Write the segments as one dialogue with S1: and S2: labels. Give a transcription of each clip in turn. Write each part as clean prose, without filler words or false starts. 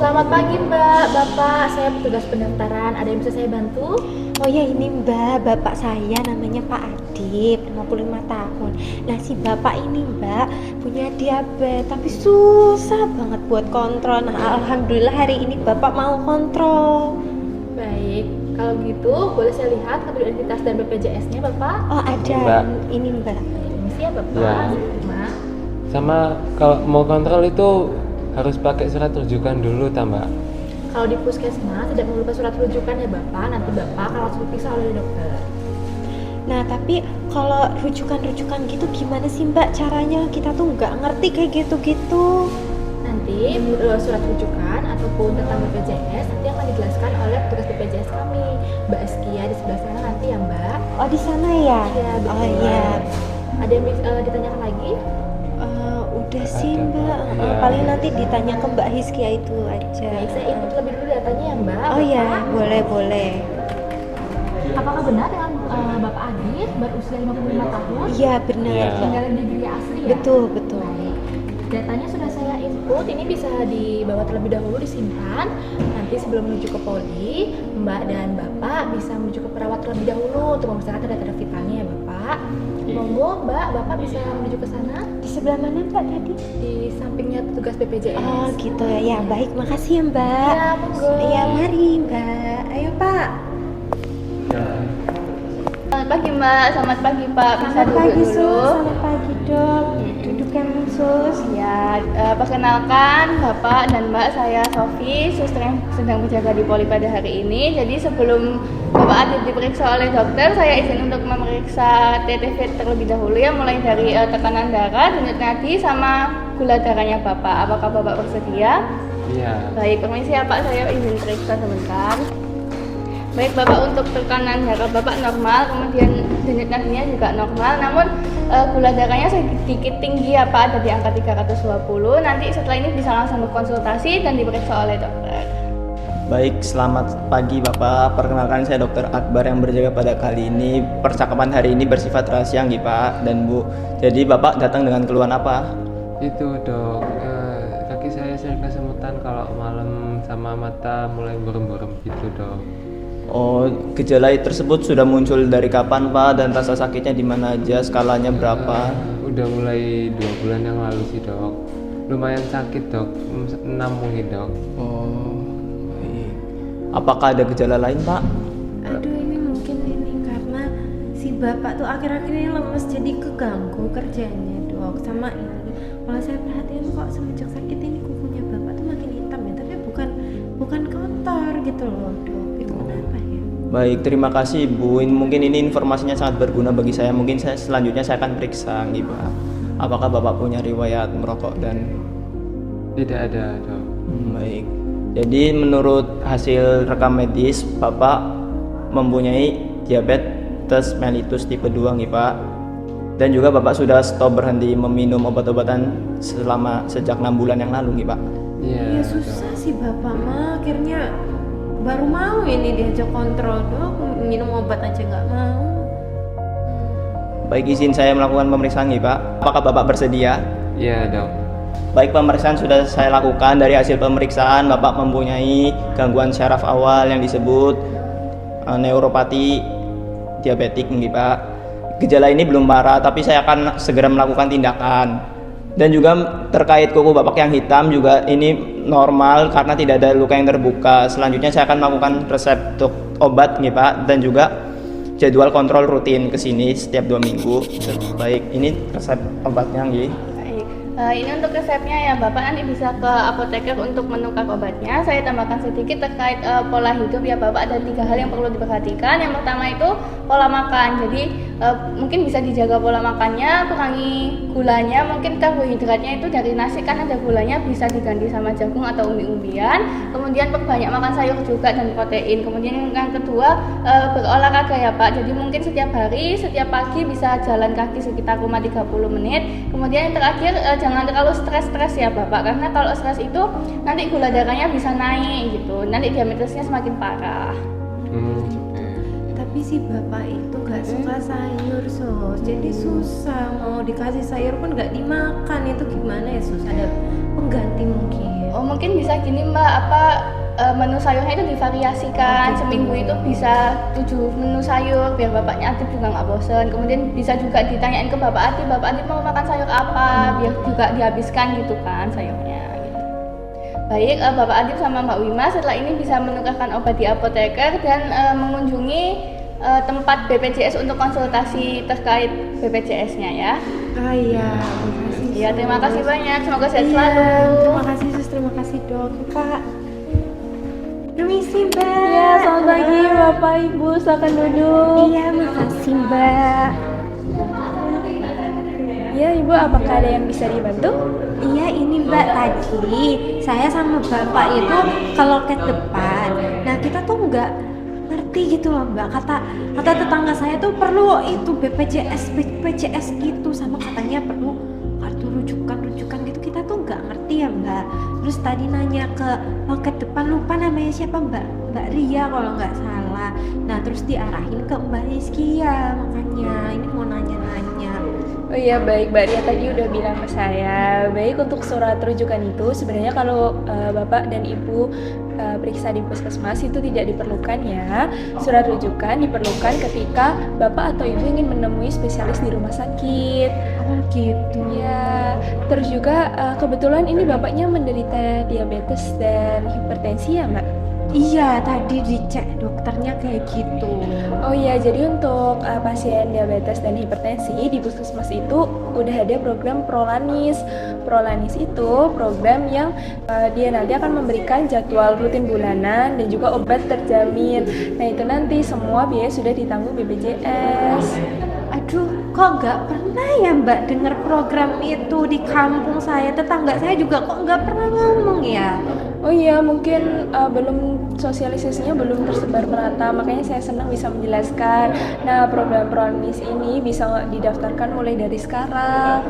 S1: Selamat pagi Mbak, Bapak, saya petugas pendaftaran, ada yang bisa saya bantu?
S2: Oh ya ini Mbak, bapak saya namanya Pak Adip, 55 tahun. Nah si bapak ini Mbak punya diabetes tapi susah banget buat kontrol. Nah alhamdulillah hari ini bapak mau kontrol.
S1: Baik, kalau gitu boleh saya lihat kartu identitas dan BPJS-nya Bapak?
S2: Oh ada
S3: Mbak.
S2: ini Mbak.
S1: Permisi ya Bapak,
S3: Ya.
S1: Terima.
S3: Sama kalau mau kontrol itu harus pakai surat rujukan dulu, tambah.
S1: Kalau di puskesmas tidak perlu lupa surat rujukan ya Bapak, nanti Bapak akan langsung diperiksa oleh dokter.
S2: Nah tapi kalau rujukan-rujukan gitu gimana sih Mbak caranya? Kita tuh nggak ngerti kayak gitu-gitu.
S1: Nanti surat rujukan ataupun tentang BPJS nanti akan dijelaskan oleh petugas BPJS kami, Mbak Eskia di sebelah sana nanti ya Mbak.
S2: Oh di sana ya?
S1: Iya betul.
S2: Oh iya.
S1: Ada yang ditanyakan lagi?
S2: Udah sih
S3: Ada,
S2: Mbak.
S3: Mbak. Ya.
S2: Paling nanti ditanya ke Mbak Hiskia itu aja.
S1: Baik, saya input lebih dulu datanya ya Mbak.
S2: Oh ya,
S1: Bapak.
S2: boleh.
S1: Apakah benar dengan Bapak Adit berusia 55 tahun?
S2: Iya benar
S3: Iya.
S2: Mbak.
S1: Tinggal di Gria Asri ya?
S2: Betul.
S1: Baik. Datanya sudah saya input, ini bisa dibawa terlebih dahulu disimpan. Nanti sebelum menuju ke poli, Mbak dan Bapak bisa menuju ke perawat terlebih dahulu untuk memeriksakan data-data vitalnya ya Bapak. Monggo Mbak, Bapak bisa menuju ke sana
S2: Di sebelah mana Mbak tadi?
S1: di sampingnya petugas BPJS.
S2: Oh gitu ya. Ya baik, makasih ya Mbak.
S1: Ya, monggo.
S2: Iya mari Mbak. Ayo Pak.
S4: Selamat pagi Mbak, selamat pagi Pak. Bisa
S2: Selamat
S4: duduk
S2: pagi
S4: dulu.
S2: Sus, selamat pagi Dok. Duduk yang Sus.
S4: Ya, perkenalkan Bapak dan Mbak, saya Sofi, suster yang sedang berjaga di Poli pada hari ini. Jadi sebelum Bapak Adit diperiksa oleh dokter, saya izin untuk memeriksa TTV terlebih dahulu ya, mulai dari tekanan darah, denyut nadi, sama gula darahnya Bapak. Apakah Bapak bersedia?
S3: Iya.
S4: Baik, permisi ya Pak, saya izin periksa sebentar. Baik Bapak, untuk tekanan darah Bapak normal, kemudian denyut nadinya juga normal, namun gula darahnya sedikit tinggi ya Pak, ada di angka 320. Nanti setelah ini bisa langsung berkonsultasi dan diperiksa oleh dokter.
S5: Baik, selamat pagi Bapak. Perkenalkan saya Dr. Akbar yang berjaga pada kali ini. Percakapan hari ini bersifat rahasia nggih Pak dan Bu. Jadi Bapak datang dengan keluhan apa?
S3: Itu dok, kaki saya sering kesemutan kalau malam sama mata mulai burem-burem gitu dok.
S5: Oh, gejala tersebut sudah muncul dari kapan Pak dan rasa sakitnya di mana aja, skalanya berapa?
S3: Udah mulai 2 bulan yang lalu sih dok. Lumayan sakit dok, 6 mungkin dok.
S5: Oh, baik. Apakah ada gejala lain Pak?
S2: Aduh ini mungkin ini karena si bapak tuh akhir-akhir ini lemes jadi keganggu kerjanya Dok. Sama ini kalau saya perhatiin kok semenjak sakit ini kukunya bapak tuh makin hitam ya, tapi bukan kotor gitu loh Dok. Itu kenapa ya?
S5: Baik, terima kasih Bu. Mungkin ini informasinya sangat berguna bagi saya. Mungkin selanjutnya saya akan periksa nih Pak. Apakah Bapak punya riwayat merokok dan
S3: Tidak ada dok.
S5: Baik. Jadi menurut hasil rekam medis Bapak mempunyai diabetes mellitus tipe 2 nih Pak. Dan juga Bapak sudah stop berhenti meminum obat-obatan sejak 6 bulan yang lalu nih Pak.
S3: Iya.
S2: Ya
S3: Dok.
S2: susah sih bapak mah, akhirnya baru mau ini diajak kontrol Dok, minum obat aja nggak mau.
S5: Baik, izin saya melakukan pemeriksaan nih Pak. Apakah Bapak bersedia?
S3: Iya dok.
S5: Baik, pemeriksaan sudah saya lakukan. Dari hasil pemeriksaan Bapak mempunyai gangguan syaraf awal yang disebut neuropati diabetik nih Pak. Gejala ini belum parah, tapi saya akan segera melakukan tindakan. Dan juga terkait kuku Bapak yang hitam juga ini normal karena tidak ada luka yang terbuka. Selanjutnya saya akan melakukan resep untuk obat nih Pak, dan juga jadwal kontrol rutin ke sini setiap 2 minggu. Baik, ini resep obatnya nggih.
S4: Baik. Ini untuk resepnya ya Bapak, nanti bisa ke apoteker untuk menukar obatnya. Saya tambahkan sedikit terkait pola hidup ya Bapak. Ada 3 hal yang perlu diperhatikan. Yang pertama itu pola makan. Jadi mungkin bisa dijaga pola makannya, kurangi gulanya. Mungkin karbohidratnya itu dari nasi kan ada gulanya, bisa diganti sama jagung atau umbi-umbian. Kemudian perbanyak makan sayur juga dan protein. Kemudian yang kedua berolahraga ya Pak. Jadi mungkin setiap hari, setiap pagi bisa jalan kaki sekitar 30 menit. Kemudian yang terakhir jangan terlalu stres ya Bapak, karena kalau stres itu nanti gula darahnya bisa naik gitu, nanti diabetesnya semakin parah.
S2: Tapi si bapak itu nggak suka sayur Sus, jadi susah mau dikasih sayur pun nggak dimakan. Itu gimana ya Sus? Ada pengganti mungkin?
S4: Oh mungkin bisa gini Mbak, menu sayurnya itu divariasikan, seminggu itu bisa 7 menu sayur biar bapaknya Adit juga nggak bosen. Kemudian bisa juga ditanyain ke Bapak Adit mau makan sayur apa, biar juga dihabiskan gitu kan sayurnya gitu. Baik, Bapak Adit sama Mbak Wima setelah ini bisa menukarkan obat di apoteker dan mengunjungi tempat BPJS untuk konsultasi terkait BPJS-nya ya.
S2: Oh iya, makasih.
S4: Ya, terima kasih banyak. Semoga sehat
S2: Iya,
S4: selalu.
S2: terima kasih sus, terima kasih dok. Pak, permisi mbak.
S1: Ya, selamat pagi Bapak Ibu, silakan duduk.
S2: Iya, makasih mbak.
S1: Ya Ibu, apakah ada yang bisa dibantu?
S2: Iya ini mbak, tadi saya sama bapak itu ke loket depan. Nah kita tuh nggak ngerti gitu loh mbak. Kata tetangga saya tuh perlu itu BPJS gitu, sama katanya perlu kartu rujukan gitu. Kita tuh nggak ngerti ya mbak. Terus tadi nanya ke loket depan, lupa namanya siapa Mbak Ria kalau nggak salah. Nah terus diarahin ke Mbak Rizky ya, makanya ini mau nanya-nanya.
S1: Oh iya baik, Mbak Ria tadi udah bilang ke saya. Baik, untuk surat rujukan itu sebenarnya kalau Bapak dan Ibu periksa di puskesmas itu tidak diperlukan ya. Surat rujukan diperlukan ketika Bapak atau Ibu ingin menemui spesialis di rumah sakit.
S2: Oh gitu.
S1: Ya, terus juga kebetulan ini Bapaknya menderita diabetes dan hipertensi ya Mbak?
S2: Iya, tadi dicek dokternya kayak gitu.
S1: Oh iya, jadi untuk pasien diabetes dan hipertensi di puskesmas itu udah ada program Prolanis. Prolanis itu program yang dia nanti akan memberikan jadwal rutin bulanan dan juga obat terjamin. Nah itu nanti semua biaya sudah ditanggung BPJS.
S2: Aduh, kok nggak pernah ya Mbak dengar program itu di kampung saya. Tetangga saya juga kok nggak pernah ngomong ya.
S1: Oh iya, mungkin belum sosialisasinya belum tersebar merata, makanya saya senang bisa menjelaskan. Nah, program Prolanis ini bisa didaftarkan mulai dari sekarang.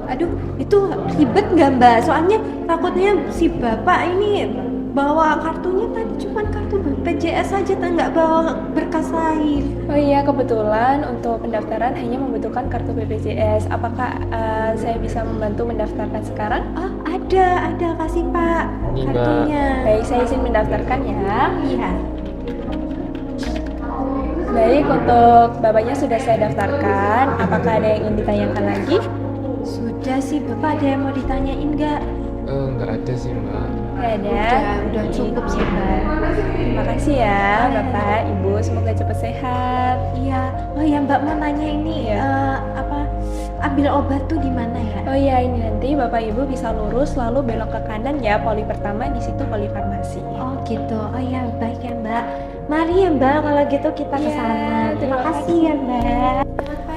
S2: Aduh, itu ribet nggak Mbak? Soalnya takutnya si bapak ini bawa kartunya tadi cuma kartu BPJS saja, nggak bawa berkas lain.
S1: Oh iya, kebetulan untuk pendaftaran hanya membutuhkan kartu BPJS. Apakah saya bisa membantu mendaftarkan sekarang?
S2: Oh, ada, kasih Pak
S3: Ini, Mbak.
S2: kartunya.
S1: Baik, saya izin mendaftarkan ya.
S2: Iya.
S1: Baik, untuk Bapaknya sudah saya daftarkan. Apakah ada yang ingin ditanyakan lagi?
S2: Sudah sih Bapak, ada yang mau ditanyain nggak?
S3: Nggak ada sih mbak.
S1: Nggak ada.
S2: Udah cukup sih Mbak.
S1: Terima kasih ya Bapak, Ibu, semoga cepat sehat.
S2: Iya. Oh ya Mbak, mau nanya ini ambil obat tuh di mana ya?
S1: Oh iya, ini nanti Bapak Ibu bisa lurus lalu belok ke kanan ya, poli pertama di situ poli farmasi.
S2: Oh gitu. Oh ya, baik ya Mbak. Mari ya Mbak, kalau gitu kita ke
S1: Iya,
S2: sana. Terima
S1: terima
S2: kasih ya Mbak.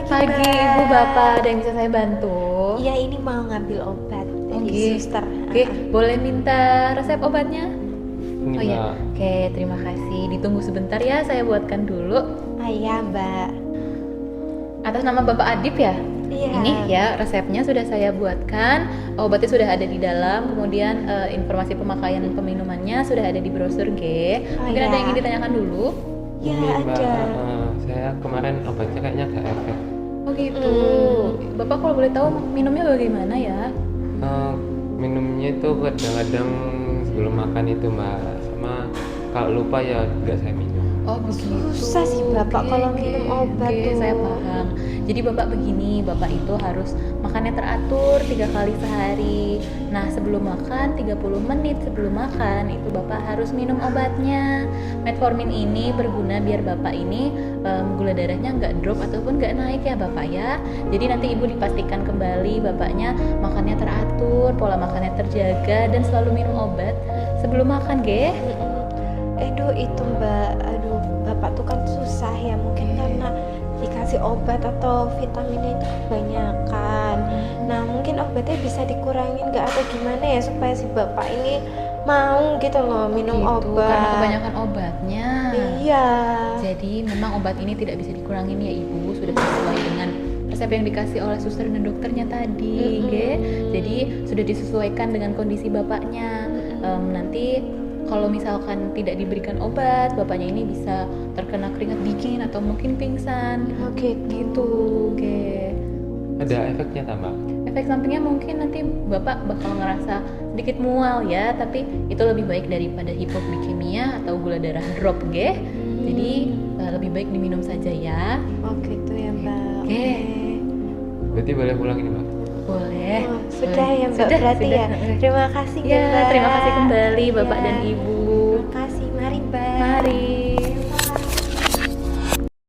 S6: Pagi Ibu Bapak, ada yang bisa saya bantu?
S2: Iya, ini mau ngambil obat dari
S6: Oke.
S2: suster.
S6: Oke, boleh minta resep obatnya?
S3: Ini
S6: Oh iya.
S3: mbak.
S6: Oke, terima kasih. Ditunggu sebentar ya, saya buatkan dulu.
S2: Iya Mbak.
S6: Atas nama Bapak Adip ya?
S2: Iya.
S6: Ini ya resepnya sudah saya buatkan, obatnya sudah ada di dalam, kemudian informasi pemakaian peminumannya sudah ada di brosur G.
S2: Oh,
S6: Mungkin ada
S2: iya.
S6: yang ingin ditanyakan dulu?
S2: Ya
S3: Ini, Mbak.
S2: ada.
S3: Saya kemarin obatnya kayaknya gak efek.
S6: Oh gitu. Bapak kalau boleh tahu minumnya bagaimana ya?
S3: Minumnya itu kadang-kadang sebelum makan itu mbak, sama kalau lupa ya nggak saya minum.
S6: Oh begitu.
S2: Susah sih Bapak kalau minum obat tuh.
S6: Saya paham. Jadi Bapak begini, Bapak itu harus makannya teratur 3 kali sehari. Nah sebelum makan 30 menit sebelum makan itu Bapak harus minum obatnya. Metformin ini berguna biar Bapak ini gula darahnya nggak drop ataupun nggak naik ya Bapak ya. Jadi nanti Ibu dipastikan kembali Bapaknya makannya teratur, pola makannya terjaga dan selalu minum obat sebelum makan, Ge.
S2: Aduh itu Mbak, aduh Bapak tuh kan susah ya, mungkin karena dikasih obat atau vitaminnya itu kebanyakan. Nah mungkin obatnya bisa dikurangin nggak atau gimana ya supaya si Bapak ini mau gitu loh minum
S6: Gitu,
S2: obat.
S6: karena kebanyakan obatnya.
S2: Iya.
S6: Jadi memang obat ini tidak bisa dikurangin ya Ibu, sudah sesuai dengan resep yang dikasih oleh suster dan dokternya tadi, Ge. Jadi sudah disesuaikan dengan kondisi Bapaknya. Nanti kalau misalkan tidak diberikan obat, Bapaknya ini bisa terkena keringat dingin atau mungkin pingsan.
S2: Oke
S6: Gitu, Ge.
S3: Ada efeknya tak mbak?
S6: efek sampingnya mungkin nanti Bapak bakal ngerasa sedikit mual ya, tapi itu lebih baik daripada hipoglikemia atau gula darah drop ge. Jadi lebih baik diminum saja ya.
S2: Oh gitu ya Mbak.
S6: Oke.
S3: Berarti boleh pulang ini Mbak?
S6: Boleh.
S2: Oh, sudah
S6: Boleh.
S2: ya Mbak
S6: Sudah,
S2: berarti
S6: sudah.
S2: ya. Terima kasih
S6: Ya,
S2: Mbak.
S6: terima kasih kembali Bapak
S2: Ya,
S6: dan Ibu.
S2: Terima kasih. Mari Mbak.
S6: Mari.